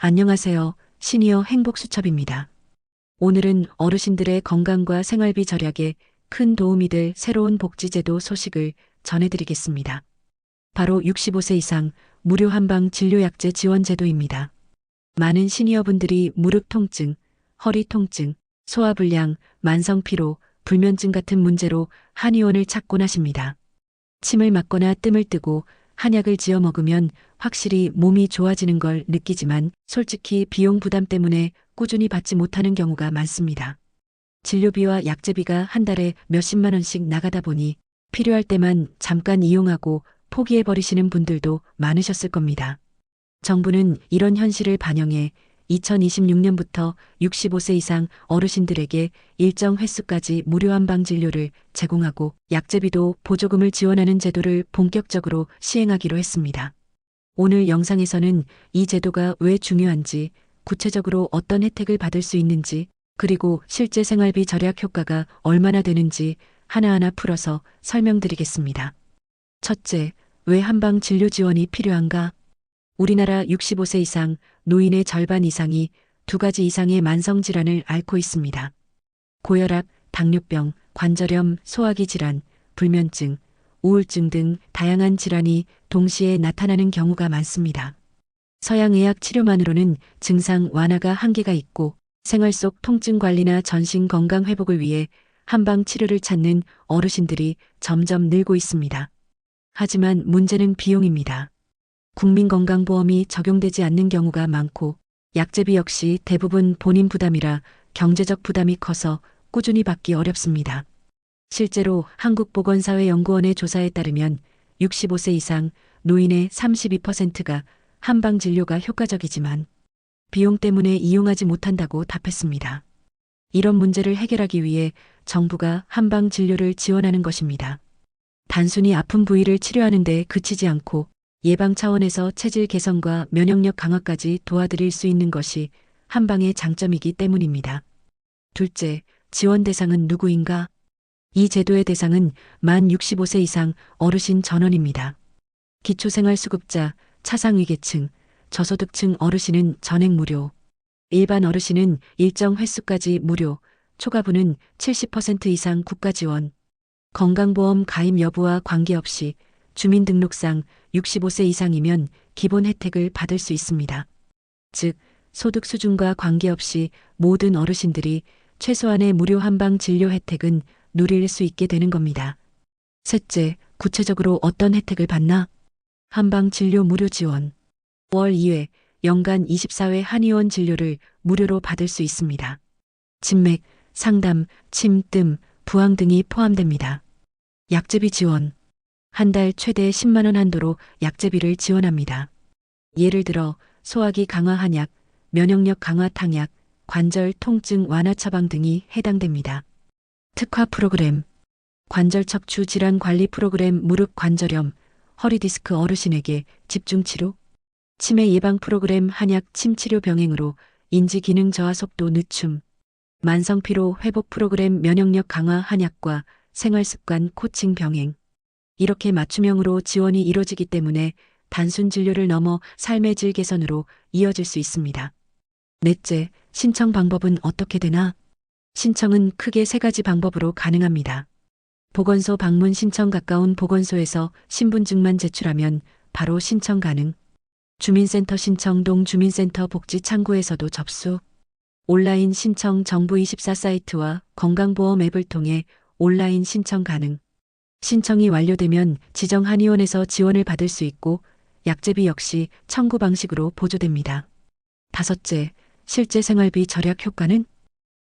안녕하세요. 시니어 행복수첩입니다. 오늘은 어르신들의 건강과 생활비 절약에 큰 도움이 될 새로운 복지제도 소식을 전해드리겠습니다. 바로 65세 이상 무료 한방 진료약제 지원 제도입니다. 많은 시니어분들이 무릎 통증, 허리 통증, 소화불량, 만성피로, 불면증 같은 문제로 한의원을 찾곤 하십니다. 침을 맞거나 뜸을 뜨고 한약을 지어 먹으면 확실히 몸이 좋아지는 걸 느끼지만 솔직히 비용 부담 때문에 꾸준히 받지 못하는 경우가 많습니다. 진료비와 약제비가 한 달에 몇십만 원씩 나가다 보니 필요할 때만 잠깐 이용하고 포기해버리시는 분들도 많으셨을 겁니다. 정부는 이런 현실을 반영해 2026년부터 65세 이상 어르신들에게 일정 횟수까지 무료 한방 진료를 제공하고 약제비도 보조금을 지원하는 제도를 본격적으로 시행하기로 했습니다. 오늘 영상에서는 이 제도가 왜 중요한지, 구체적으로 어떤 혜택을 받을 수 있는지, 그리고 실제 생활비 절약 효과가 얼마나 되는지 하나하나 풀어서 설명드리겠습니다. 첫째, 왜 한방 진료 지원이 필요한가? 우리나라 65세 이상 노인의 절반 이상이 2가지 이상의 만성질환을 앓고 있습니다. 고혈압, 당뇨병, 관절염, 소화기 질환, 불면증, 우울증 등 다양한 질환이 동시에 나타나는 경우가 많습니다. 서양의학 치료만으로는 증상 완화가 한계가 있고 생활 속 통증 관리나 전신 건강 회복을 위해 한방 치료를 찾는 어르신들이 점점 늘고 있습니다. 하지만 문제는 비용입니다. 국민건강보험이 적용되지 않는 경우가 많고 약제비 역시 대부분 본인 부담이라 경제적 부담이 커서 꾸준히 받기 어렵습니다. 실제로 한국보건사회연구원의 조사에 따르면 65세 이상 노인의 32%가 한방 진료가 효과적이지만 비용 때문에 이용하지 못한다고 답했습니다. 이런 문제를 해결하기 위해 정부가 한방 진료를 지원하는 것입니다. 단순히 아픈 부위를 치료하는 데 그치지 않고 예방 차원에서 체질 개선과 면역력 강화까지 도와드릴 수 있는 것이 한방의 장점이기 때문입니다. 둘째, 지원 대상은 누구인가? 이 제도의 대상은 만 65세 이상 어르신 전원입니다. 기초생활수급자, 차상위계층, 저소득층 어르신은 전액 무료, 일반 어르신은 일정 횟수까지 무료, 초과분은 70% 이상 국가 지원, 건강보험 가입 여부와 관계없이 주민등록상 65세 이상이면 기본 혜택을 받을 수 있습니다. 즉, 소득 수준과 관계없이 모든 어르신들이 최소한의 무료 한방 진료 혜택은 누릴 수 있게 되는 겁니다. 셋째, 구체적으로 어떤 혜택을 받나? 한방 진료 무료 지원. 5월 2회 연간 24회 한의원 진료를 무료로 받을 수 있습니다. 진맥, 상담, 침, 뜸, 부항 등이 포함됩니다. 약제비 지원. 한 달 최대 10만 원 한도로 약제비를 지원합니다. 예를 들어 소화기 강화 한약, 면역력 강화 탕약, 관절 통증 완화 처방 등이 해당됩니다. 특화 프로그램. 관절 척추 질환 관리 프로그램 무릎 관절염, 허리 디스크 어르신에게 집중 치료. 치매 예방 프로그램 한약 침 치료 병행으로 인지 기능 저하 속도 늦춤. 만성 피로 회복 프로그램 면역력 강화 한약과 생활 습관 코칭 병행. 이렇게 맞춤형으로 지원이 이루어지기 때문에 단순 진료를 넘어 삶의 질 개선으로 이어질 수 있습니다. 넷째, 신청 방법은 어떻게 되나? 신청은 크게 3가지 방법으로 가능합니다. 보건소 방문 신청 가까운 보건소에서 신분증만 제출하면 바로 신청 가능. 주민센터 신청 동 주민센터 복지창구에서도 접수. 온라인 신청 정부24 사이트와 건강보험 앱을 통해 온라인 신청 가능. 신청이 완료되면 지정 한의원에서 지원을 받을 수 있고 약제비 역시 청구 방식으로 보조됩니다. 다섯째, 실제 생활비 절약 효과는?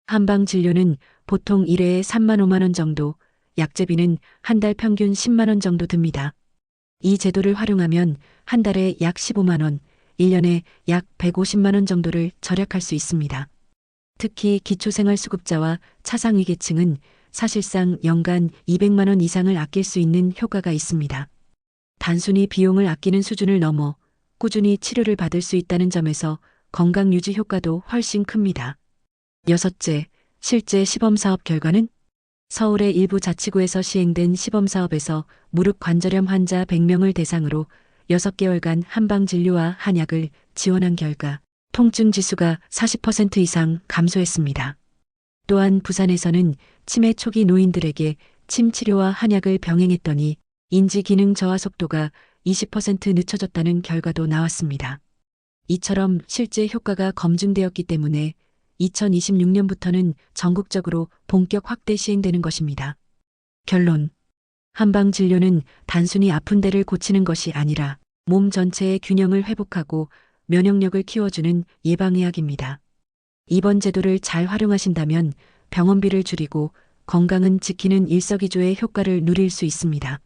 한방 진료는 보통 1회에 3만 5만 원 정도, 약제비는 한 달 평균 10만 원 정도 듭니다. 이 제도를 활용하면 한 달에 약 15만 원, 1년에 약 150만 원 정도를 절약할 수 있습니다. 특히 기초생활수급자와 차상위계층은 사실상 연간 200만 원 이상을 아낄 수 있는 효과가 있습니다. 단순히 비용을 아끼는 수준을 넘어 꾸준히 치료를 받을 수 있다는 점에서 건강 유지 효과도 훨씬 큽니다. 여섯째, 실제 시범사업 결과는? 서울의 일부 자치구에서 시행된 시범사업에서 무릎 관절염 환자 100명을 대상으로 6개월간 한방 진료와 한약을 지원한 결과 통증 지수가 40% 이상 감소했습니다. 또한 부산에서는 치매 초기 노인들에게 침 치료와 한약을 병행했더니 인지 기능 저하 속도가 20% 늦춰졌다는 결과도 나왔습니다. 이처럼 실제 효과가 검증되었기 때문에 2026년부터는 전국적으로 본격 확대 시행되는 것입니다. 결론. 한방 진료는 단순히 아픈 데를 고치는 것이 아니라 몸 전체의 균형을 회복하고 면역력을 키워주는 예방의학입니다. 이번 제도를 잘 활용하신다면 병원비를 줄이고 건강은 지키는 일석이조의 효과를 누릴 수 있습니다.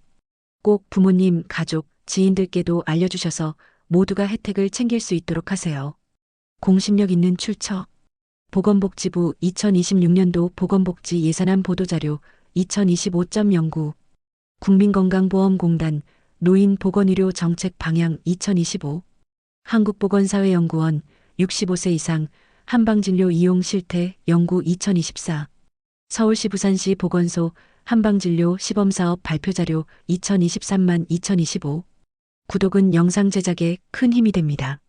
꼭 부모님, 가족, 지인들께도 알려주셔서 모두가 혜택을 챙길 수 있도록 하세요. 공신력 있는 출처. 보건복지부 2026년도 보건복지 예산안 보도자료 2025.09 국민건강보험공단 노인보건의료 정책 방향 2025 한국보건사회연구원 65세 이상 한방진료 이용 실태 연구 2024 서울시 부산시 보건소 한방진료 시범사업 발표자료 2023만 2025 구독은 영상 제작에 큰 힘이 됩니다.